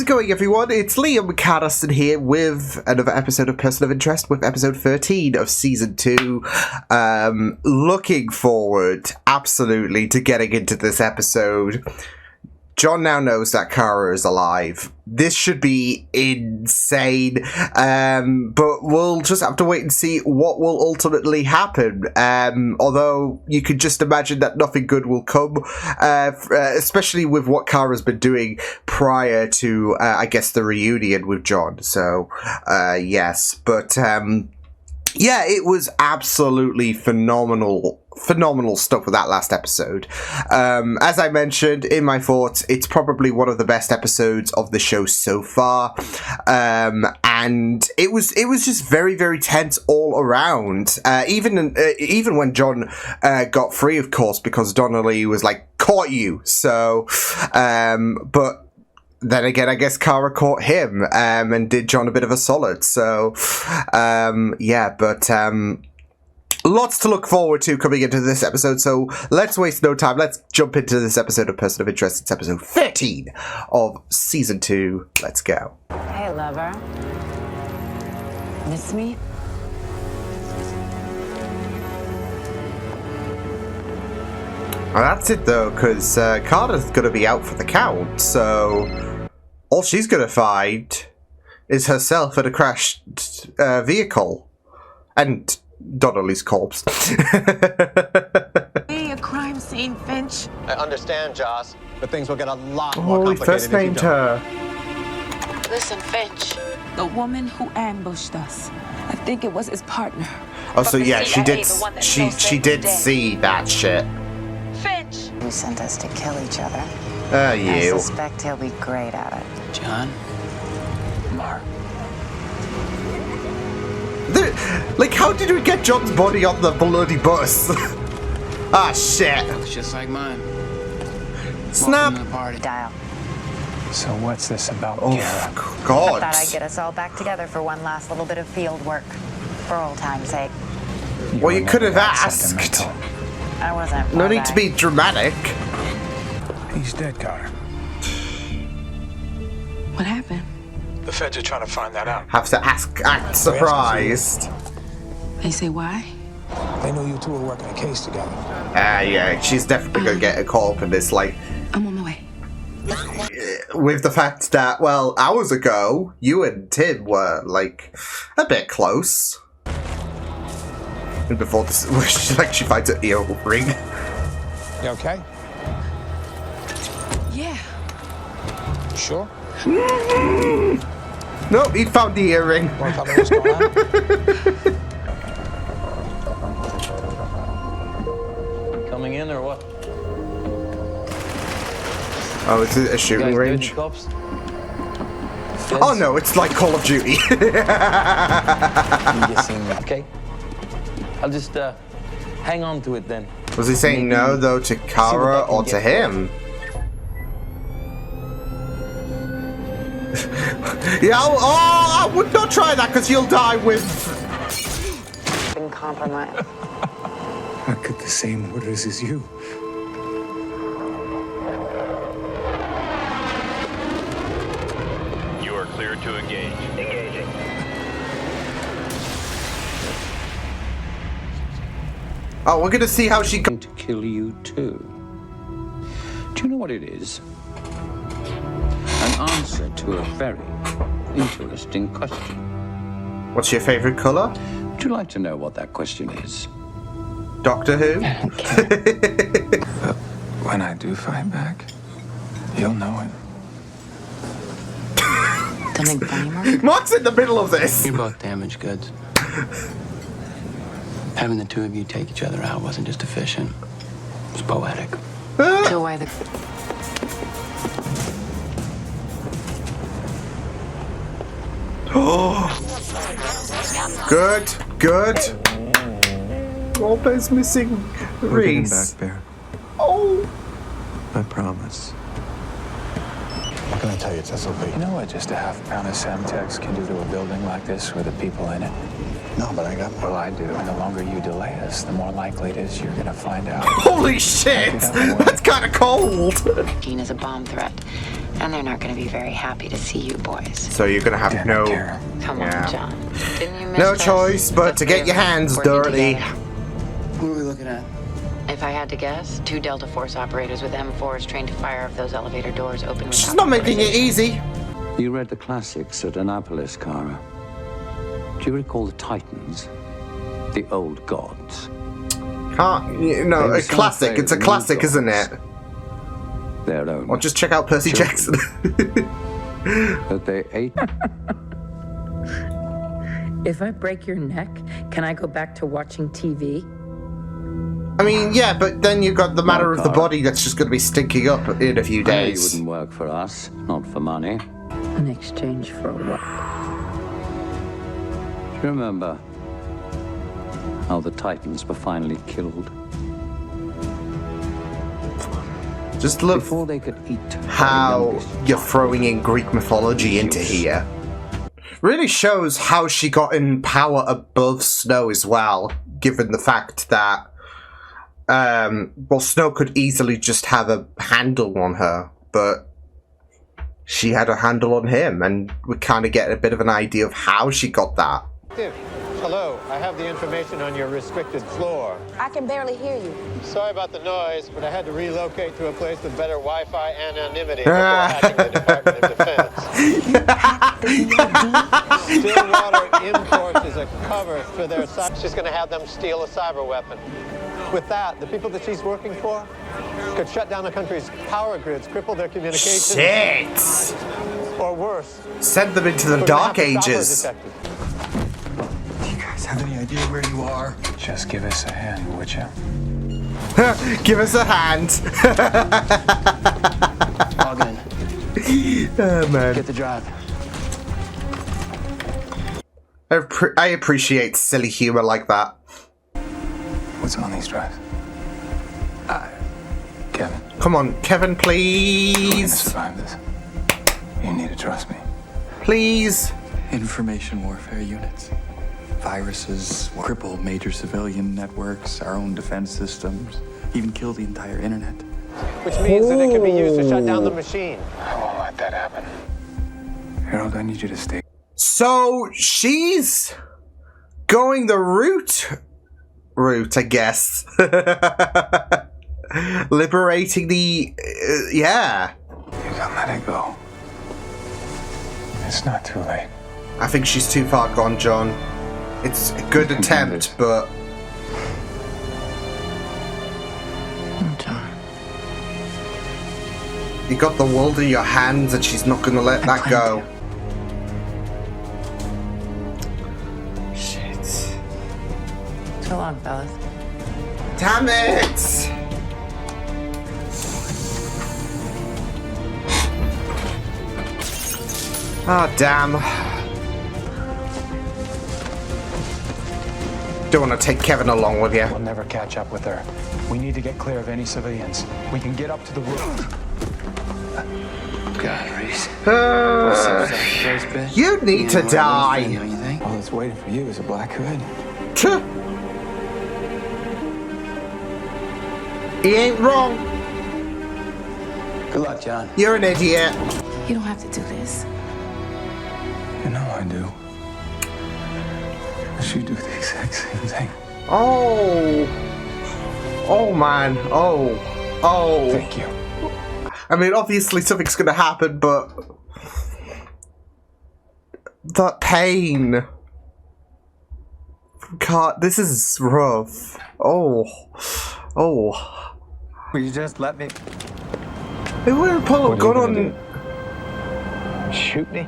How's it going, everyone? It's Liam Catterson here with another episode of Person of Interest, with episode 13 of Season 2. Looking forward, absolutely, to getting into this episode. John now knows that Kara is alive. This should be insane, but we'll just have to wait and see what will ultimately happen. Although you could just imagine that nothing good will come, especially with what Kara's been doing prior to, I guess, the reunion with John. So, yes, but yeah, it was absolutely phenomenal stuff with that last episode. As I mentioned in my thoughts, it's probably one of the best episodes of the show so far, and it was just very, very tense all around. Even when John got free, of course, because Donnelly was like, "Caught you." So, but then again, I guess Kara caught him and did John a bit of a solid. So, yeah, but lots to look forward to coming into this episode. So let's waste no time. Let's jump into this episode of Person of Interest. It's episode 13 of Season 2. Let's go. Hey, lover. Miss me? Well, that's it, though, because Carter's going to be out for the count, so all she's going to find is herself in a crashed vehicle. And Donnelly's corpse. Hey, a crime scene, Finch. I understand, Joss, but things will get a lot more Oh, he complicated first named her. Listen, Finch. The woman who ambushed us. I think it was his partner. Oh, so yeah, she did. the one that She did today. see that shit. Finch! You sent us to kill each other. Oh, I you. suspect he'll be great at it. John? Mark? Like, how did we get John's body on the bloody bus? Ah, shit. Looks just like mine. Snap. Welcome to the party. Dial. So what's this about, Oh, Kara? God. Thought I'd get us all back together for one last little bit of field work. For old time's sake. Well, you were could never have that asked. sentimental. I wasn't. No was need to be dramatic. He's dead, Kara. What happened? The feds are trying to find that out. Have to act surprised. They say why? They know you two were working a case together. Yeah, she's definitely gonna get a call for this, like, I'm on my way. with the fact that, well, hours ago, you and Tim were, like, a bit close. And before this, she finds an earring. You okay? Yeah. Sure? No, he found the earring. Want to tell me what's going on? Coming in or what? Oh, is it a shooting range? Cops? Oh no, it's like Call of Duty. Okay. I'll just hang on to it then. Was he saying no, though, to Kara or to him? Yeah, I would not try that, because you'll die with... Been compromised. I got the same orders as you. You are clear to engage. Engaging. Oh, we're gonna see how she... To kill you too. Do you know what it is? An answer to a very interesting question. What's your favorite color? Would you like to know what that question is? Doctor Who? But when I do fight back, you'll know it. Something funny, Mark? Mark's in the middle of this. You're both damaged goods. Having the two of you take each other out wasn't just efficient. It was poetic. So why the... Good, good. Always missing We're getting Reese. back there. Oh. I promise. What can I tell you? It's SOP. You know what just a half pound of Semtex can do to a building like this with the people in it? No, but I got more. Well, I do. And the longer you delay us, the more likely it is you're gonna find out. Holy shit! That's kind of cold. Gina's a bomb threat. And they're not going to be very happy to see you boys. So you're gonna have no Come on, John. Didn't you miss no us? choice but The to get three your of us hands working dirty. together? What are we looking at? If I had to guess, 2 Delta Force operators with M4s trained to fire if those elevator doors open without She's not making it easy. You read the classics at Annapolis, Kara. Do you recall the Titans? The old gods? No, a classic. It's a classic, isn't it? Their own. Or just check out Percy Jackson. That they ate. If I break your neck, can I go back to watching TV? I mean, yeah, but then you've got the matter of the body that's just going to be stinking up in a few You days. wouldn't work for us, not for money. In exchange for what? Do you remember how the Titans were finally killed? Just look Before they could eat how you're throwing in Greek mythology into here. Really shows how she got in power above Snow as well, given the fact that well, Snow could easily just have a handle on her, but she had a handle on him, and we kind of get a bit of an idea of how she got that. Hello, I have the information on your restricted floor. I can barely hear you. Sorry about the noise, but I had to relocate to a place with better Wi-Fi and anonymity before hacking the Department of Defense. Stillwater Imports is a cover for their cyber. She's going to have them steal a cyber weapon. With that, the people that she's working for could shut down the country's power grids, cripple their communications. Shit! Or worse. Send them into the Dark Ages. Have any idea where you are? Just give us a hand, would you? Give us a hand. Log in. Oh, man. Get the drive. I appreciate silly humor like that. What's on these drives? Kevin. Come on, Kevin, We're gonna please. survive this. You need to trust me. Please. Information warfare units. Viruses cripple major civilian networks, our own defense systems, even kill the entire internet. Which means that it can be used to shut down the machine. I won't let that happen. Harold, I need you to stay. So she's going the route, I guess. Liberating the, yeah. You gotta let it go. It's not too late. I think she's too far gone, John. It's a good attempt, but you got the world in your hands, and she's not gonna let that go. Shit. So long, fellas. Damn it! Ah, damn. Don't want to take Kevin along with you. We'll never catch up with her. We need to get clear of any civilians. We can get up to the roof. God, Reese. You need to die. All that's waiting for you is a black hood. He ain't wrong. Good luck, John. You're an idiot. You don't have to do this. You know I do. She do the exact same thing. Oh. Oh, man. Oh. Oh. Thank you. I mean, obviously something's gonna happen, but that pain. God, this is rough. Oh. Oh. Will you just let me? They wouldn't pull a gun on. Shoot me?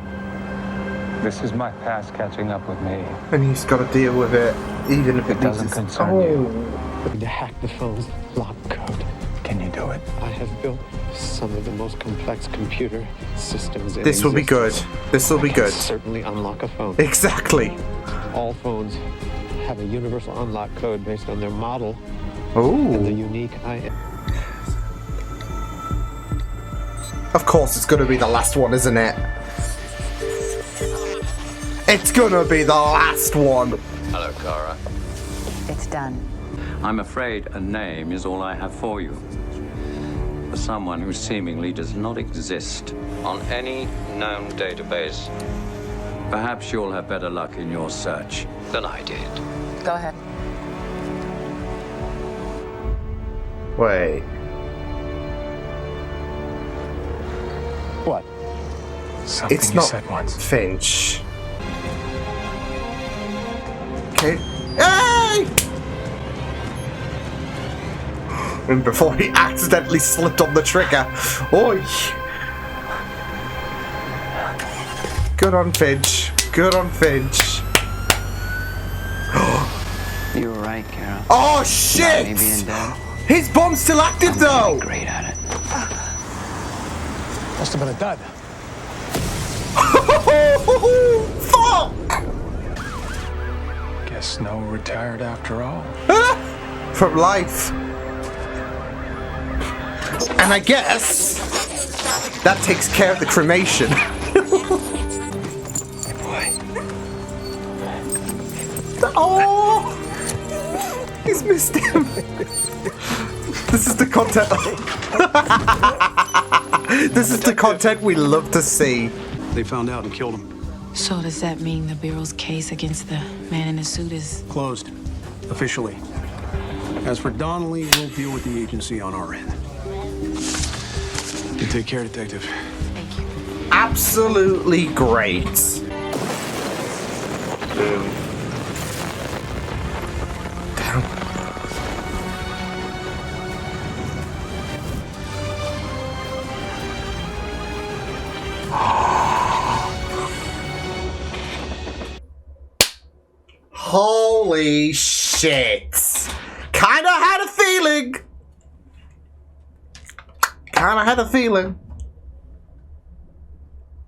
This is my past catching up with me. And he's got to deal with it, even if it doesn't means it's- concern you. To hack the phone's lock code. Can you do it? I have built some of the most complex computer systems in This will be good. existence. This will be I can good. certainly unlock a phone. Exactly. All phones have a universal unlock code based on their model Oh. and the unique Of course, it's gonna be the last one, isn't it? It's gonna be the last one. Hello, Kara. It's done. I'm afraid a name is all I have for you. for someone who seemingly does not exist on any known database. Perhaps you'll have better luck in your search than I did. Go ahead. Wait. What? Something It's you not said once. Finch. Okay. Hey! And before he accidentally slipped on the trigger. Oi! Good on Finch. Good on Finch. You were right, Carol. Oh shit! Me being dead. His bomb's still active though! Great at it. Must have been a dud. Fuck! Guess no retired after all. From life. And I guess that takes care of the cremation. Oh! He's missed him. This is the content. This is the content we love to see. They found out and killed him. So does that mean the Bureau's case against the man in the suit is Closed. Officially. As for Donnelly, we'll deal with the agency on our end. You take care, Detective. Thank you. Absolutely great. Boom. Down. Holy shit. Kinda had a feeling. Kinda had a feeling.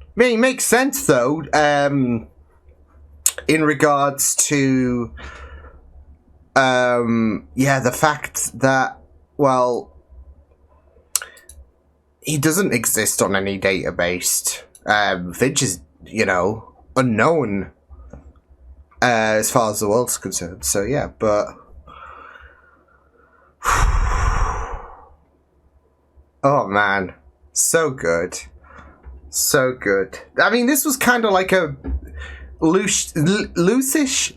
I mean, it makes sense though, in regards to, yeah, the fact that, well, he doesn't exist on any database. Finch is, you know, unknown. As far as the world's concerned, so yeah, but oh man, so good, so good. I mean, this was kind of like a loose-ish,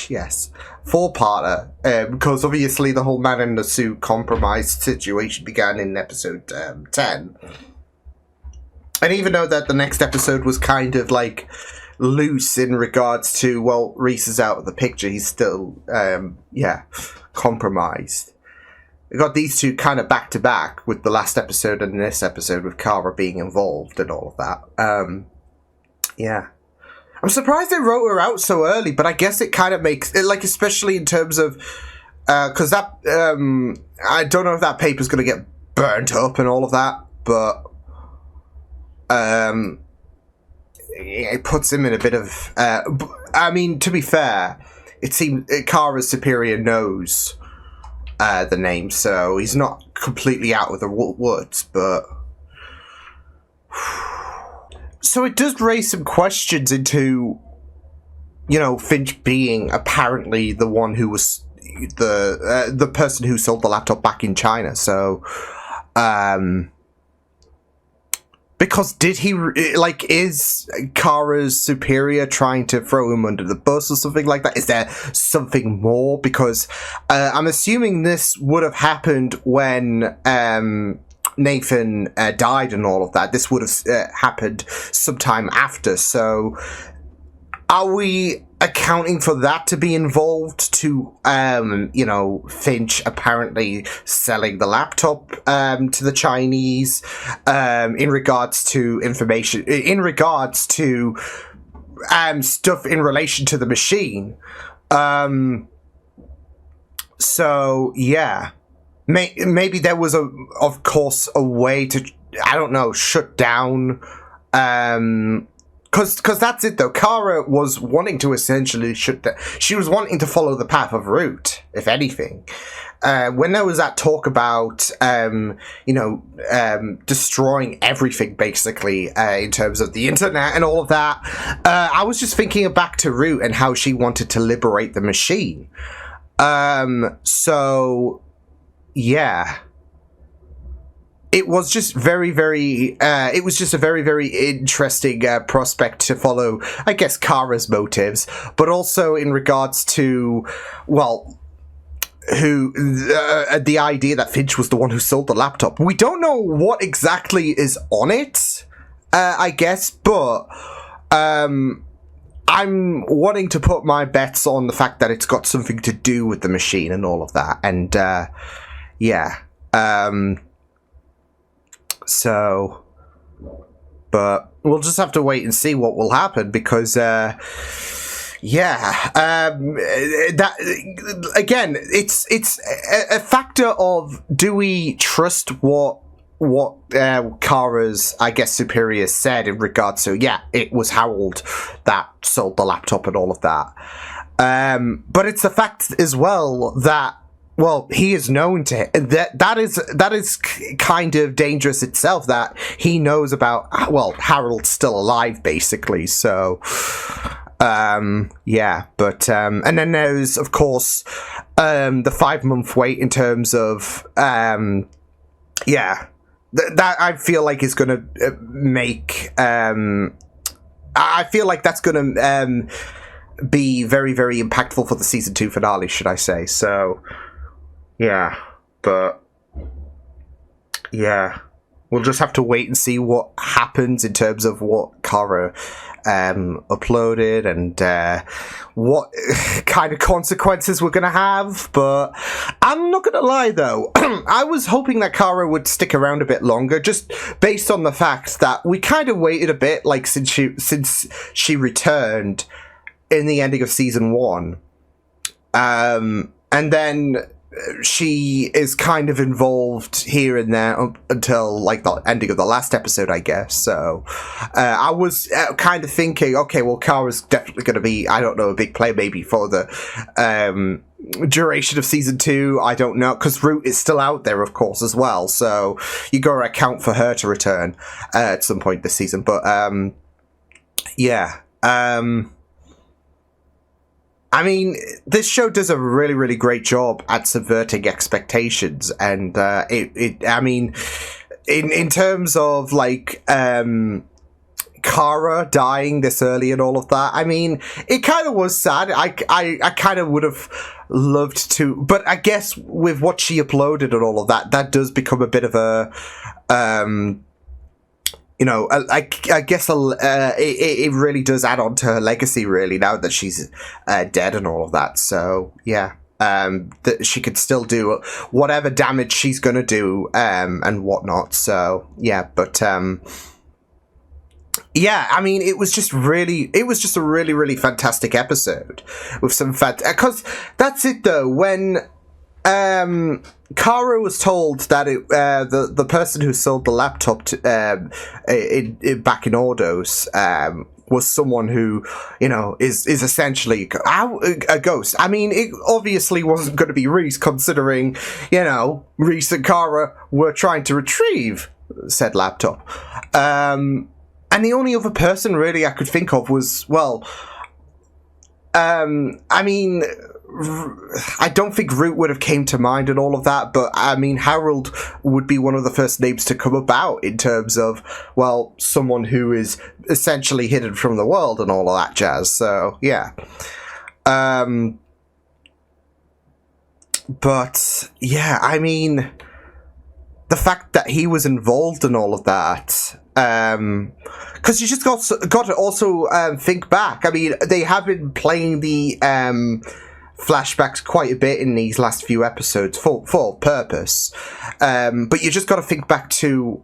yes, four-parter, because obviously the whole man in the suit compromised situation began in episode 10, and even though that the next episode was kind of like loose in regards to, well, Reese is out of the picture, he's still, yeah, compromised. We got these two kind of back to back with the last episode and this episode with Kara being involved and all of that. Yeah. I'm surprised they wrote her out so early, but I guess it kind of makes it, like, especially in terms of, because that, I don't know if that paper's going to get burnt up and all of that, but, it puts him in a bit of, I mean, to be fair, it seems Kara's superior knows the name, so he's not completely out of the woods, but so it does raise some questions into, you know, Finch being apparently the one who was the person who sold the laptop back in China, so because did he, like, is Kara's superior trying to throw him under the bus or something like that? Is there something more? Because I'm assuming this would have happened when Nathan died and all of that. This would have happened sometime after. So are we accounting for that to be involved to, you know, Finch apparently selling the laptop to the Chinese in regards to information, in regards to stuff in relation to the machine. So, yeah. Maybe there was, of course, a way to, I don't know, shut down... Because that's it, though. Kara was wanting to essentially shut down. She was wanting to follow the path of Root, if anything. When there was that talk about, you know, destroying everything, basically, in terms of the internet and all of that, I was just thinking back to Root and how she wanted to liberate the machine. So, yeah. it was just very, very, it was just a very, very interesting prospect to follow, I guess, Kara's motives, but also in regards to, well, the idea that Finch was the one who sold the laptop. We don't know what exactly is on it, I guess, but I'm wanting to put my bets on the fact that it's got something to do with the machine and all of that, and yeah. So, but we'll just have to wait and see what will happen, because, that again, it's a factor of, do we trust what Kara's, I guess, superiors said in regards to, yeah, it was Harold that sold the laptop and all of that. But it's the fact as well that, well, he is known to that is kind of dangerous itself, that he knows about, well, Harold's still alive, basically. So, yeah, but and then there's, of course, the 5-month wait in terms of, yeah, that I feel like is going to make, I feel like that's going to be very, very impactful for the season 2 finale, should I say? So. Yeah, but yeah, we'll just have to wait and see what happens in terms of what Kara uploaded and what kind of consequences we're going to have. But I'm not going to lie, though. I was hoping that Kara would stick around a bit longer, just based on the fact that we kind of waited a bit, like, since she returned in the ending of season 1. And then she is kind of involved here and there until, like, the ending of the last episode, I guess. So I was kind of thinking, okay, well, Kara's definitely going to be, I don't know, a big player maybe for the duration of season 2. I don't know, because Root is still out there, of course, as well. So you got to account for her to return at some point this season. But yeah. I mean, this show does a really, really great job at subverting expectations, and I mean, in terms of, like, Kara dying this early and all of that, I mean, it kind of was sad. I kind of would have loved to, but I guess with what she uploaded and all of that, that does become a bit of a, you know, I guess it really does add on to her legacy, really, now that she's dead and all of that. So, yeah, that she could still do whatever damage she's going to do and whatnot. So, yeah, but, yeah, I mean, it was just a really, really fantastic episode with some because that's it, though, when Kara was told that the person who sold the laptop to, back in Ordos was someone who, you know, is essentially a ghost. I mean, it obviously wasn't going to be Reese, considering, you know, Reese and Kara were trying to retrieve said laptop. And the only other person really I could think of was, well, I mean, I don't think Root would have came to mind and all of that, but I mean, Harold would be one of the first names to come about in terms of, well, someone who is essentially hidden from the world and all of that jazz. So, yeah. But, yeah, I mean, the fact that he was involved in all of that, because you just got to also think back. I mean, they have been playing the flashbacks quite a bit in these last few episodes for purpose, but you just got to think back to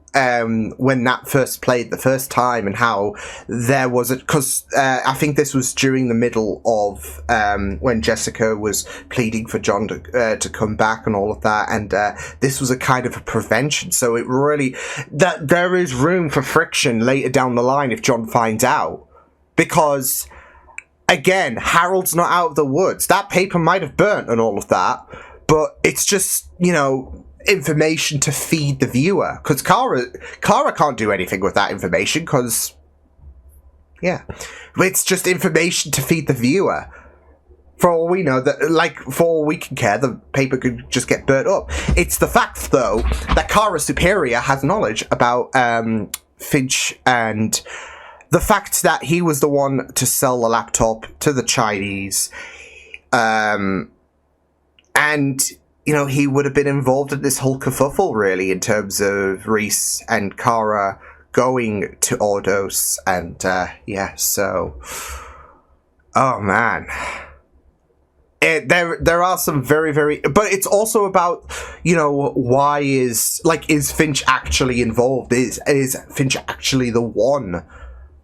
when that first played the first time and how there was it, because I think this was during the middle of when Jessica was pleading for John to come back and all of that, and this was a kind of a prevention, so it really, that there is room for friction later down the line if John finds out, because again, Harold's not out of the woods. That paper might have burnt and all of that, but it's just, you know, information to feed the viewer. Because Kara can't do anything with that information, because, yeah. It's just information to feed the viewer For all we know, for all we can care, the paper could just get burnt up. It's the fact, though, that Kara's superior has knowledge about Finch, and the fact that he was the one to sell the laptop to the Chinese, and, you know, he would have been involved in this whole kerfuffle, really, in terms of Reese and Kara going to Ordos, and, yeah, so... Oh, man. There are some very, very... But it's also about, you know, why is Finch actually involved? Is Finch actually the one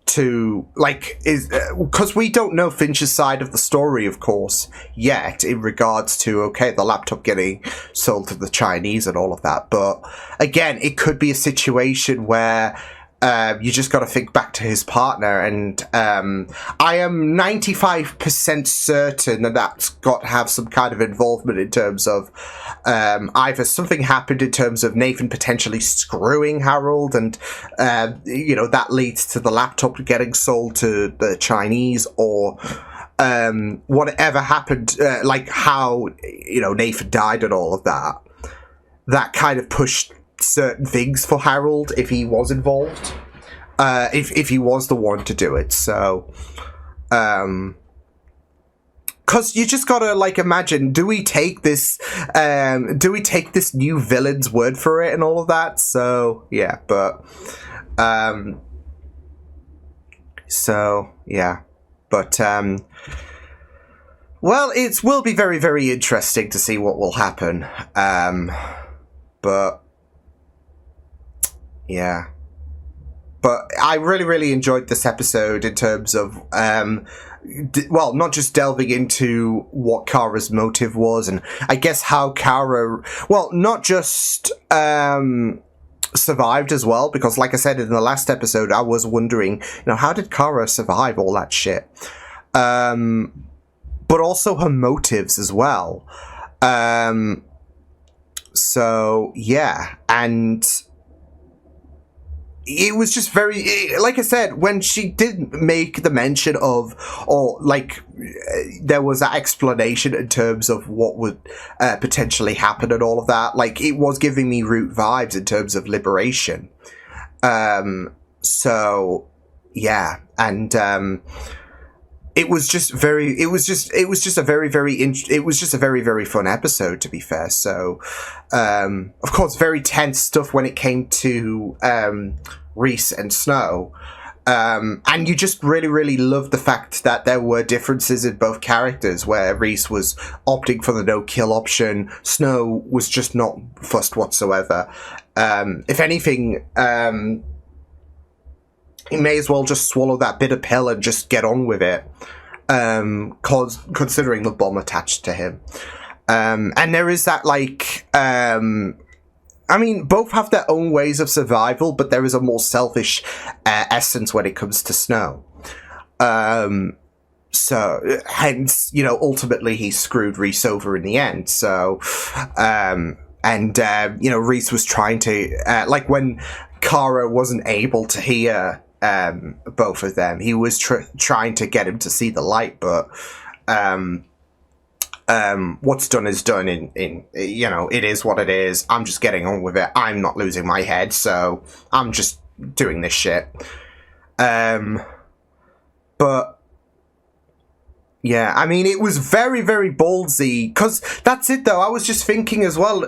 to, because we don't know Finch's side of the story, of course, yet, in regards to, okay, the laptop getting sold to the Chinese and all of that. But, again, it could be a situation where... you just got to think back to his partner, and I am 95% certain that that's got to have some kind of involvement in terms of either something happened in terms of Nathan potentially screwing Harold, and you know, that leads to the laptop getting sold to the Chinese, or whatever happened, like how, you know, Nathan died and all of that. That kind of pushed certain things for Harold if he was involved, if he was the one to do it. So because you just gotta, like, imagine, do we take this new villain's word for it and all of that? So yeah, but well, it will be very, very interesting to see what will happen, but yeah. But I really, really enjoyed this episode in terms of, well, not just delving into what Kara's motive was, and I guess how Kara, well, not just survived as well, because like I said in the last episode, I was wondering, you know, how did Kara survive all that shit? But also her motives as well. So, yeah, and... It was just very, like I said, when she did make the mention of, or like, there was that explanation in terms of what would potentially happen and all of that, like, it was giving me Root vibes in terms of liberation. So, yeah, and it was just a very, very fun episode, to be fair. So, of course, very tense stuff when it came to Reese and Snow. And you just really, really loved the fact that there were differences in both characters, where Reese was opting for the no-kill option, Snow was just not fussed whatsoever. If anything, he may as well just swallow that bitter pill and just get on with it, considering the bomb attached to him. And there is that, like, I mean, both have their own ways of survival, but there is a more selfish essence when it comes to Snow. So, hence, you know, ultimately he screwed Reese over in the end. So, you know, Reese was trying to, like, when Kara wasn't able to hear both of them, he was trying to get him to see the light, but what's done is done. In you know, it is what it is. I'm just getting on with it. I'm not losing my head, so I'm just doing this shit. But yeah, I mean, it was very, very ballsy, because that's it, though. I was just thinking as well,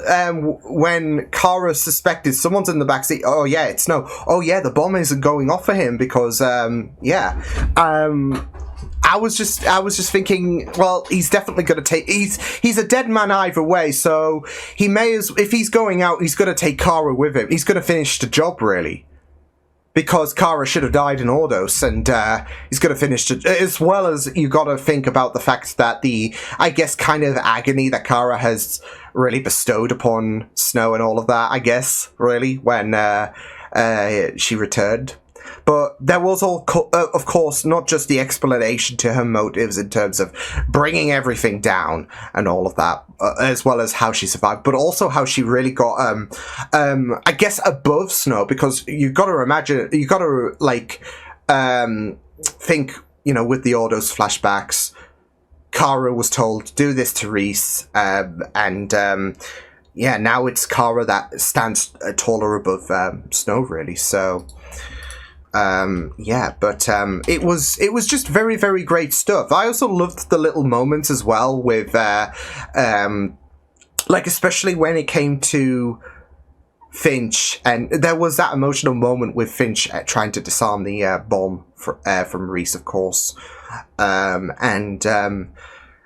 when Kara suspected someone's in the backseat, oh yeah, it's Snow. Oh yeah, the bomb isn't going off for him, because, yeah. I was just thinking, well, he's definitely going to take, he's a dead man either way, so he may as, if he's going out, he's going to take Kara with him. He's going to finish the job, really. Because Kara should have died in Ordos, and he's going to finish it, as well as you got to think about the fact that the, I guess, kind of agony that Kara has really bestowed upon Snow and all of that, I guess, really, when she returned. But there was, of course, not just the explanation to her motives in terms of bringing everything down and all of that, as well as how she survived, but also how she really got, I guess, above Snow, because you've got to imagine, you've got to, like, think, you know, with the Ordos flashbacks, Kara was told to do this to Reese, and now it's Kara that stands taller above Snow, really. So it was just very, very great stuff. I also loved the little moments as well with especially when it came to Finch, and there was that emotional moment with Finch trying to disarm the bomb from Reese, of course.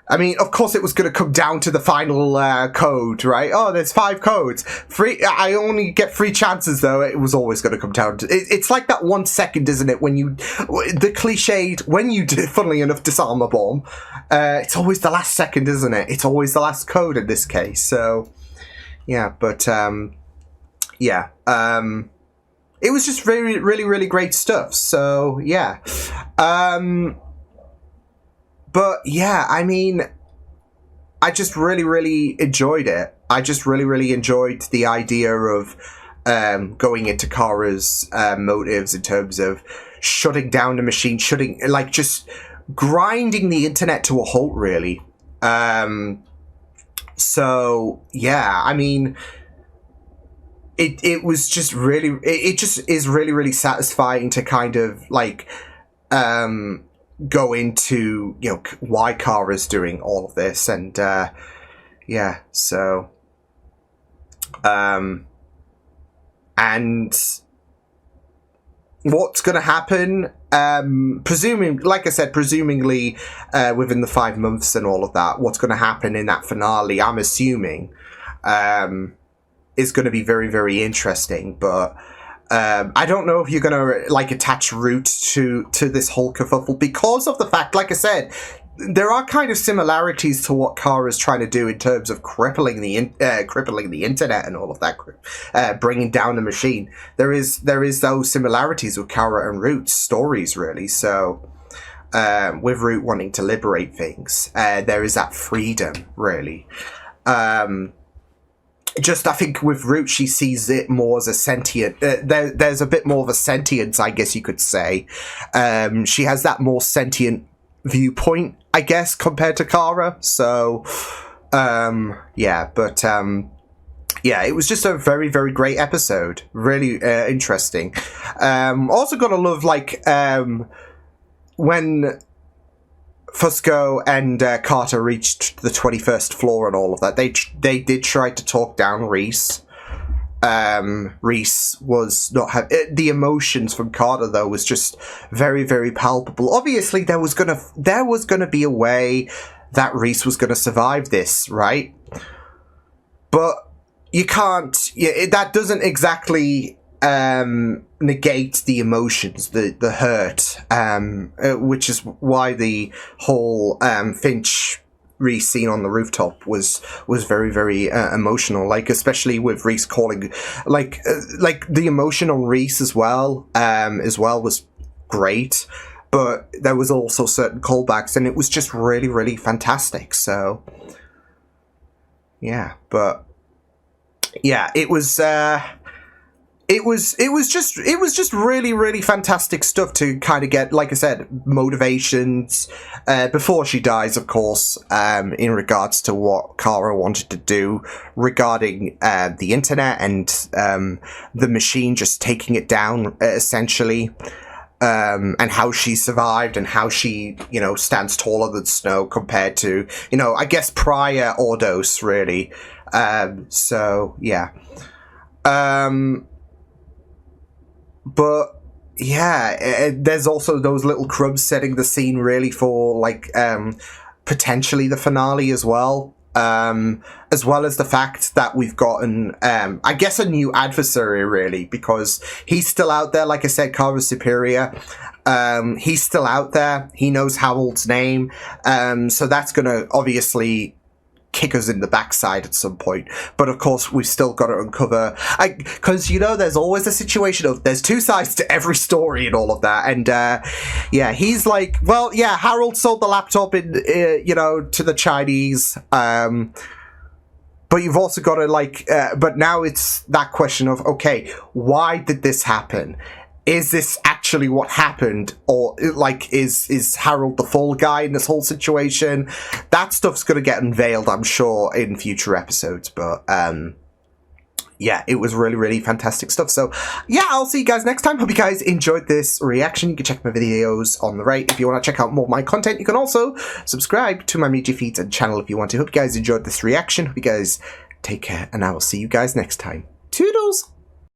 I mean, of course, it was going to come down to the final code, right? Oh, there's 5 codes. I only get 3 chances, though. It was always going to come down to... It's like that 1 second, isn't it? When you... The cliched... When you, funnily enough, disarm a bomb, it's always the last second, isn't it? It's always the last code in this case. So, yeah, but... it was just really, really, really great stuff. So, yeah. But yeah, I mean, I just really, really enjoyed it. I just really, really enjoyed the idea of going into Kara's motives in terms of shutting down the machine, just grinding the internet to a halt, really. So yeah, I mean, it was just really, it just is really, really satisfying to kind of go into, why Kara's doing all of this, and so and what's gonna happen, presumingly within the 5 months and all of that, what's gonna happen in that finale, I'm assuming, is gonna be very, very interesting, but I don't know if you're gonna attach Root to this whole kerfuffle, because of the fact, like I said, there are kind of similarities to what Kara's trying to do in terms of crippling the internet and all of that, bringing down the machine. There is those similarities with Kara and Root's stories, really. So with Root wanting to liberate things, there is that freedom, really. I think with Root, she sees it more as a sentient... there's a bit more of a sentience, I guess you could say. She has that more sentient viewpoint, I guess, compared to Kara. So, it was just a very, very great episode. Really interesting. Also gotta love, when Fusco and Carter reached the 21st floor and all of that, they did try to talk down Reese. Reese was not the emotions from Carter, though, was just very, very palpable. Obviously, there was gonna be a way that Reese was gonna survive this, right? But you can't. That doesn't exactly negate the emotions, the hurt, which is why the whole Finch Reese scene on the rooftop was very, very emotional. Especially with Reese calling, the emotion on Reese as well was great. But there was also certain callbacks, and it was just really, really fantastic. So yeah, but yeah, it was just really, really fantastic stuff to kind of get, like I said, motivations before she dies, of course, in regards to what Kara wanted to do regarding the internet and the machine just taking it down, essentially, and how she survived and how she, stands taller than Snow compared to, I guess prior Ordos, really. So, yeah. But yeah, there's also those little crumbs setting the scene really for potentially the finale as well as the fact that we've gotten I guess a new adversary, really, because he's still out there. Like I said, Kara's superior. He's still out there. He knows Harold's name, so that's gonna obviously kick us in the backside at some point. But of course, we've still got to uncover, because there's always a situation of there's 2 sides to every story and all of that. And he's like, well, yeah, Harold sold the laptop to the Chinese, but you've also got to but now it's that question of, okay, why did this happen? Is this actually actually what happened, or like is Harold the fall guy in this whole situation? That stuff's gonna get unveiled, I'm sure, in future episodes. But yeah, it was really, really fantastic stuff. So yeah, I'll see you guys next time. Hope you guys enjoyed this reaction. You can check my videos on the right if you want to check out more of my content. You can also subscribe to my media feeds and channel if you want to. Hope you guys enjoyed this reaction. Hope you guys take care, and I will see you guys next time. Toodles!